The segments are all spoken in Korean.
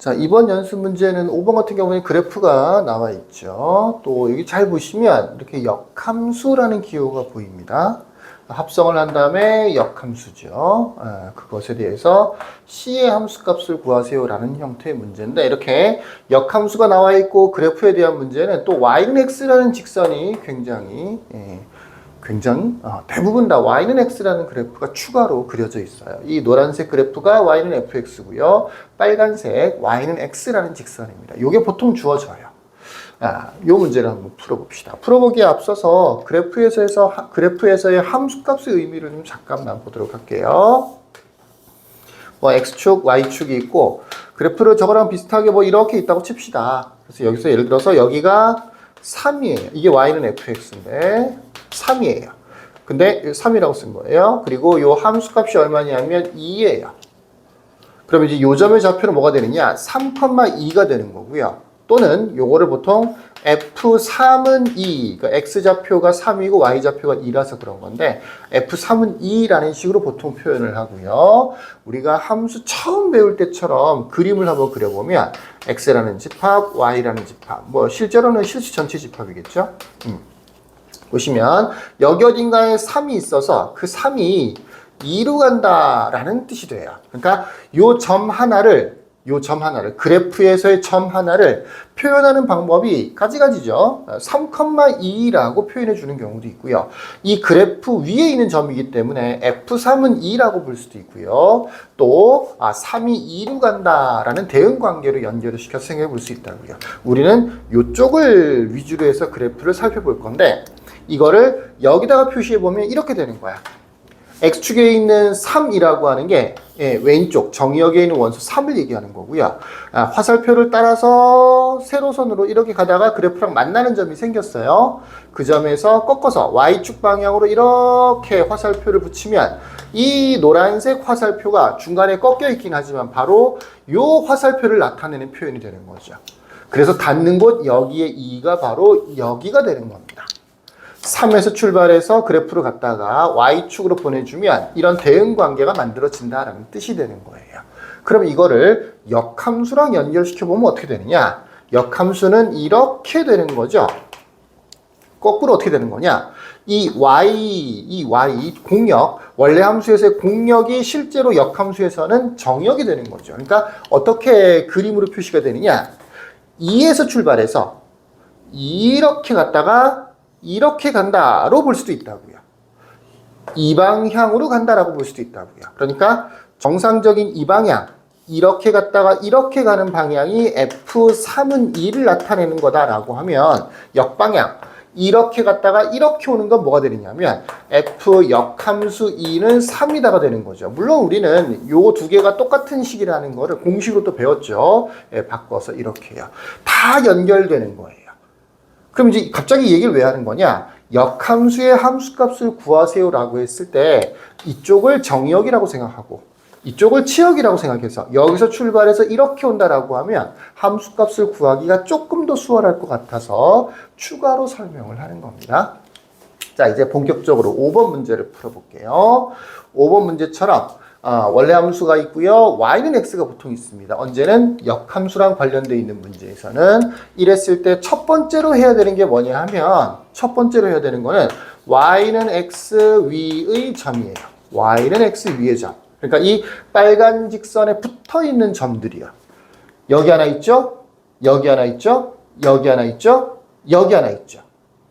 자, 이번 연습 문제는 5번 같은 경우에 그래프가 나와 있죠. 또 여기 잘 보시면 이렇게 역함수라는 기호가 보입니다. 합성을 한 다음에 역함수죠. 그것에 대해서 C의 함수값을 구하세요라는 형태의 문제인데, 이렇게 역함수가 나와 있고 그래프에 대한 문제는 또 y는 x라는 직선이 굉장히 대부분 다 y는 x라는 그래프가 추가로 그려져 있어요. 이 노란색 그래프가 y는 fx고요. 빨간색 y는 x라는 직선입니다. 이게 보통 주어져요. 이 문제를 한번 풀어봅시다. 풀어보기에 앞서서 그래프에서의 함수값의 의미를 좀 잠깐만 보도록 할게요. x축, y축이 있고, 그래프를 저거랑 비슷하게 이렇게 있다고 칩시다. 그래서 여기서 예를 들어서 여기가 3이에요. 이게 y는 fx인데 3이에요. 근데 3이라고 쓴 거예요. 그리고 요 함수값이 얼마냐면 2예요. 그럼 이제 요 점의 좌표는 뭐가 되느냐? 3,2가 되는 거고요. 또는 요거를 보통 F3은 2, 그러니까 X좌표가 3이고 Y좌표가 2라서 그런 건데 F3은 2라는 식으로 보통 표현을 하고요. 우리가 함수 처음 배울 때처럼 그림을 한번 그려보면 X라는 집합, Y라는 집합, 실제로는 실수 전체 집합이겠죠. 보시면 여기 어딘가에 3이 있어서 그 3이 2로 간다라는 뜻이 돼요. 그러니까 요 점 하나를 그래프에서의 점 하나를 표현하는 방법이 가지가지죠. 3,2라고 표현해 주는 경우도 있고요. 이 그래프 위에 있는 점이기 때문에 F3은 2라고 볼 수도 있고요. 또 3이 2로 간다라는 대응 관계로 연결을 시켜서 생각해 볼 수 있다고요. 우리는 이쪽을 위주로 해서 그래프를 살펴볼 건데, 이거를 여기다가 표시해 보면 이렇게 되는 거야. X축에 있는 3이라고 하는 게 왼쪽 정의역에 있는 원수 3을 얘기하는 거고요. 화살표를 따라서 세로선으로 이렇게 가다가 그래프랑 만나는 점이 생겼어요. 그 점에서 꺾어서 Y축 방향으로 이렇게 화살표를 붙이면 이 노란색 화살표가 중간에 꺾여 있긴 하지만 바로 이 화살표를 나타내는 표현이 되는 거죠. 그래서 닿는 곳 여기에 2가 바로 여기가 되는 겁니다. 3에서 출발해서 그래프로 갔다가 Y축으로 보내주면 이런 대응 관계가 만들어진다라는 뜻이 되는 거예요. 그럼 이거를 역함수랑 연결시켜보면 어떻게 되느냐? 역함수는 이렇게 되는 거죠. 거꾸로 어떻게 되는 거냐? 이 Y 공역, 원래 함수에서의 공역이 실제로 역함수에서는 정역이 되는 거죠. 그러니까 어떻게 그림으로 표시가 되느냐? 2에서 출발해서 이렇게 갔다가 이렇게 간다로 볼 수도 있다고요. 이 방향으로 간다라고 볼 수도 있다고요. 그러니까 정상적인 이 방향, 이렇게 갔다가 이렇게 가는 방향이 F3은 2를 나타내는 거다라고 하면, 역방향, 이렇게 갔다가 이렇게 오는 건 뭐가 되느냐면 F 역함수 2는 3이다가 되는 거죠. 물론 우리는 요 두 개가 똑같은 식이라는 거를 공식으로 또 배웠죠. 바꿔서 이렇게 해요. 다 연결되는 거예요. 그럼 이제 갑자기 얘기를 왜 하는 거냐? 역함수의 함수값을 구하세요라고 했을 때 이쪽을 정역이라고 생각하고 이쪽을 치역이라고 생각해서 여기서 출발해서 이렇게 온다라고 하면 함수값을 구하기가 조금 더 수월할 것 같아서 추가로 설명을 하는 겁니다. 자, 이제 본격적으로 5번 문제를 풀어볼게요. 5번 문제처럼 원래 함수가 있고요. y는 x가 보통 있습니다. 언제는 역함수랑 관련되어 있는 문제에서는 이랬을 때 첫 번째로 해야 되는 게 뭐냐 하면, 첫 번째로 해야 되는 거는 y는 x 위의 점이에요. y는 x 위의 점. 그러니까 이 빨간 직선에 붙어 있는 점들이요. 여기 하나 있죠? 여기 하나 있죠? 여기 하나 있죠? 여기 하나 있죠.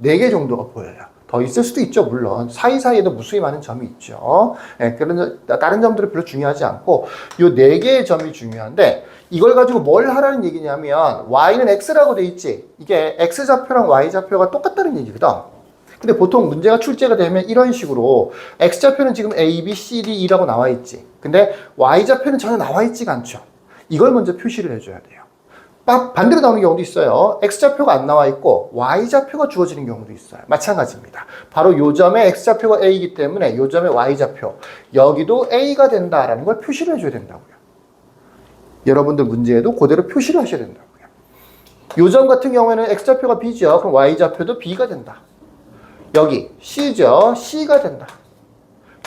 4개 정도가 보여요. 더 있을 수도 있죠. 물론 사이사이에도 무수히 많은 점이 있죠. 그런 다른 점들은 별로 중요하지 않고 이 4개의 점이 중요한데, 이걸 가지고 뭘 하라는 얘기냐면 y는 x라고 돼 있지. 이게 x좌표랑 y좌표가 똑같다는 얘기거든. 근데 보통 문제가 출제가 되면 이런 식으로 x좌표는 지금 a, b, c, d, e라고 나와 있지. 근데 y좌표는 전혀 나와 있지가 않죠. 이걸 먼저 표시를 해줘야 돼요. 반대로 나오는 경우도 있어요. x좌표가 안 나와 있고 y좌표가 주어지는 경우도 있어요. 마찬가지입니다. 바로 요 점에 x좌표가 a이기 때문에 요 점에 y좌표, 여기도 a가 된다라는 걸 표시를 해줘야 된다고요. 여러분들 문제에도 그대로 표시를 하셔야 된다고요. 요 점 같은 경우에는 x좌표가 b죠. 그럼 y좌표도 b가 된다. 여기 c죠. c가 된다.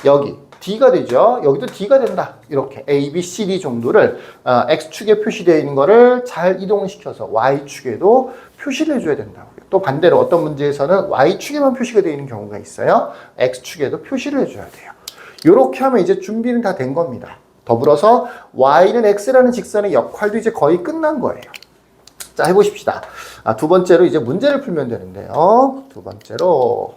여기 D가 되죠. 여기도 D가 된다. 이렇게 A, B, C, D 정도를 X축에 표시되어 있는 거를 잘 이동시켜서 Y축에도 표시를 해줘야 된다고요. 또 반대로 어떤 문제에서는 Y축에만 표시가 되어 있는 경우가 있어요. X축에도 표시를 해줘야 돼요. 이렇게 하면 이제 준비는 다 된 겁니다. 더불어서 Y는 X라는 직선의 역할도 이제 거의 끝난 거예요. 자, 해보십시다. 두 번째로 이제 문제를 풀면 되는데요. 두 번째로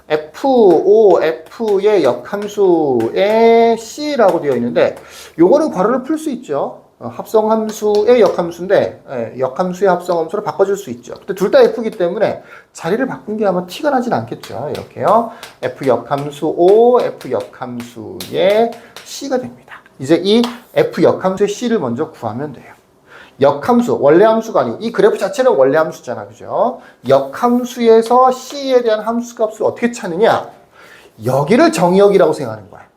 FOF의 역함수에 C라고 되어 있는데 요거는 괄호를 풀 수 있죠. 합성함수의 역함수인데 역함수의 합성함수로 바꿔줄 수 있죠. 근데 둘 다 F이기 때문에 자리를 바꾼 게 아마 티가 나진 않겠죠. 이렇게요. F 역함수 O, F 역함수의 C가 됩니다. 이제 이 F 역함수의 C를 먼저 구하면 돼요. 역함수, 원래 함수가 아니고 이 그래프 자체는 원래 함수잖아. 그죠? 역함수에서 C에 대한 함수값을 어떻게 찾느냐? 여기를 정의역이라고 생각하는 거야.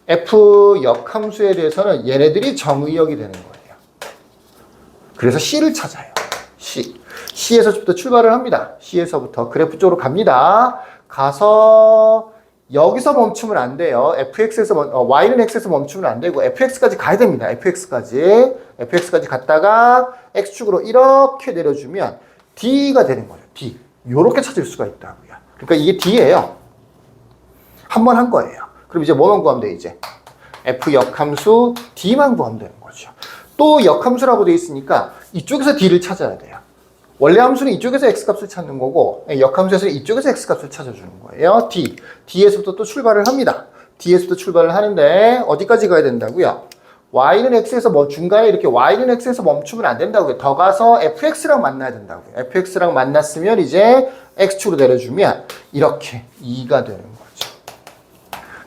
F 역함수에 대해서는 얘네들이 정의역이 되는 거예요. 그래서 C를 찾아요. C에서부터 출발을 합니다. C에서부터 그래프 쪽으로 갑니다. 가서 여기서 멈추면 안 돼요. Y는 X에서 멈추면 안 되고 FX까지 가야 됩니다. FX까지 갔다가 X축으로 이렇게 내려주면 D가 되는 거예요. D. 요렇게 찾을 수가 있다고요. 그러니까 이게 D예요. 한 번 한 거예요. 그럼 이제 뭐만 구하면 돼, 이제? F 역함수 D만 구하면 되는 거죠. 또 역함수라고 돼 있으니까 이쪽에서 D를 찾아야 돼요. 원래 함수는 이쪽에서 X값을 찾는 거고 역함수에서는 이쪽에서 X값을 찾아주는 거예요. D에서부터 또 출발을 합니다. D에서부터 출발을 하는데 어디까지 가야 된다고요? Y는 X에서 중간에 이렇게 Y는 X에서 멈추면 안 된다고요. 더 가서 FX랑 만나야 된다고요. FX랑 만났으면 이제 X축으로 내려주면 이렇게 2가 되는 거죠.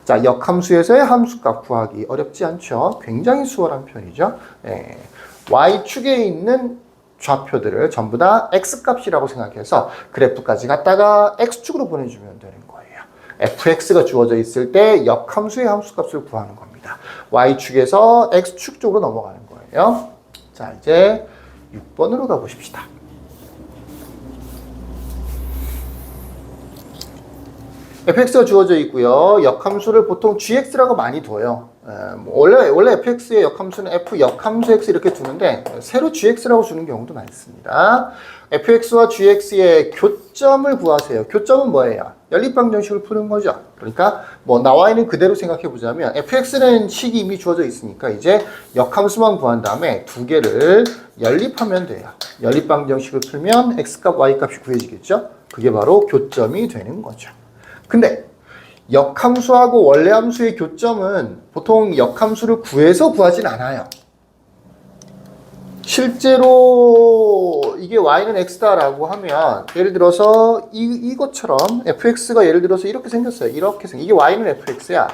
자, 역함수에서의 함수값 구하기 어렵지 않죠? 굉장히 수월한 편이죠. Y축에 있는 좌표들을 전부 다 X값이라고 생각해서 그래프까지 갔다가 X축으로 보내주면 되는 거예요. fx가 주어져 있을 때 역함수의 함수값을 구하는 겁니다. Y축에서 X축 쪽으로 넘어가는 거예요. 자, 이제 6번으로 가보십시다. fx가 주어져 있고요. 역함수를 보통 gx라고 많이 둬요. 원래 fx의 역함수는 f 역함수 x 이렇게 두는데 새로 gx라고 주는 경우도 많습니다. fx와 gx의 교점을 구하세요. 교점은 뭐예요? 연립방정식을 푸는 거죠. 그러니까 나와 있는 그대로 생각해 보자면 fx는 식이 이미 주어져 있으니까 이제 역함수만 구한 다음에 두 개를 연립하면 돼요. 연립방정식을 풀면 x값 y값이 구해지겠죠. 그게 바로 교점이 되는 거죠. 근데 역함수하고 원래 함수의 교점은 보통 역함수를 구해서 구하진 않아요. 실제로 이게 y는 x다라고 하면 예를 들어서 이것처럼 fx가 예를 들어서 이렇게 생겼어요. 이게 y는 fx야.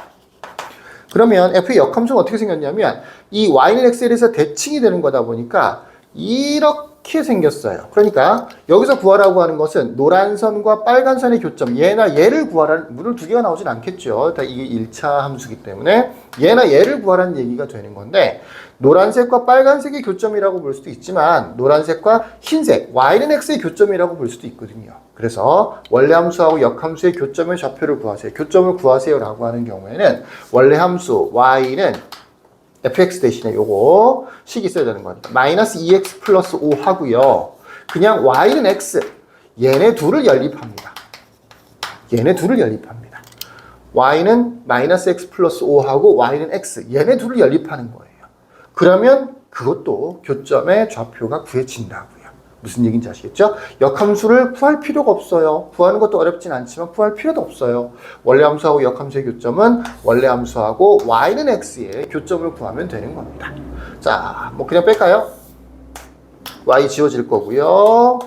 그러면 f의 역함수는 어떻게 생겼냐면 이 y는 x에 대해서 대칭이 되는 거다 보니까 이렇게 생겼어요. 그러니까 여기서 구하라고 하는 것은 노란 선과 빨간 선의 교점, 얘나 얘를 구하라는, 물론 두 개가 나오진 않겠죠. 다 이게 1차 함수기 때문에 얘나 얘를 구하라는 얘기가 되는 건데 노란색과 빨간색의 교점이라고 볼 수도 있지만 노란색과 흰색, y는 x의 교점이라고 볼 수도 있거든요. 그래서 원래 함수하고 역함수의 교점의 좌표를 구하세요. 교점을 구하세요 라고 하는 경우에는 원래 함수 y는 fx 대신에 요거 식이 있어야 되는 거니까 마이너스 2x 플러스 5 하고요. 그냥 y는 x, 얘네 둘을 연립합니다. y는 마이너스 x 플러스 5하고 y는 x, 얘네 둘을 연립하는 거예요. 그러면 그것도 교점의 좌표가 구해진다고요. 무슨 얘기인지 아시겠죠? 역함수를 구할 필요가 없어요. 구하는 것도 어렵진 않지만 구할 필요도 없어요. 원래 함수하고 역함수의 교점은 원래 함수하고 y는 x의 교점을 구하면 되는 겁니다. 자, 그냥 뺄까요? y 지워질 거고요.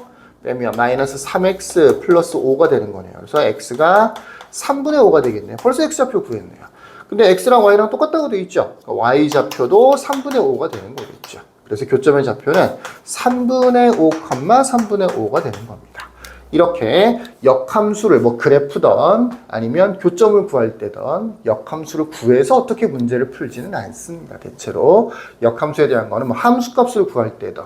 빼면 마이너스 3x 플러스 5가 되는 거네요. 그래서 x가 3분의 5가 되겠네요. 벌써 x좌표 구했네요. 근데 x랑 y랑 똑같다고 되어 있죠. y좌표도 3분의 5가 되는 거겠죠. 그래서 교점의 좌표는 3분의 5, 3분의 5가 되는 겁니다. 이렇게 역함수를 그래프든 아니면 교점을 구할 때든 역함수를 구해서 어떻게 문제를 풀지는 않습니다. 대체로 역함수에 대한 거는 함수값을 구할 때든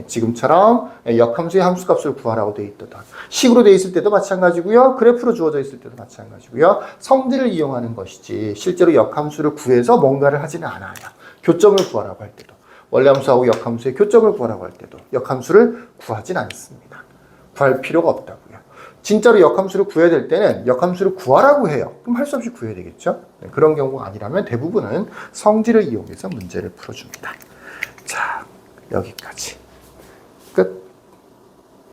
지금처럼 역함수의 함수값을 구하라고 돼 있던 식으로 돼 있을 때도 마찬가지고요. 그래프로 주어져 있을 때도 마찬가지고요. 성질을 이용하는 것이지 실제로 역함수를 구해서 뭔가를 하지는 않아요. 교점을 구하라고 할 때도 원래함수하고 역함수의 교점을 구하라고 할 때도 역함수를 구하진 않습니다. 구할 필요가 없다고요. 진짜로 역함수를 구해야 될 때는 역함수를 구하라고 해요. 그럼 할 수 없이 구해야 되겠죠? 그런 경우가 아니라면 대부분은 성질을 이용해서 문제를 풀어줍니다. 자, 여기까지. 끝.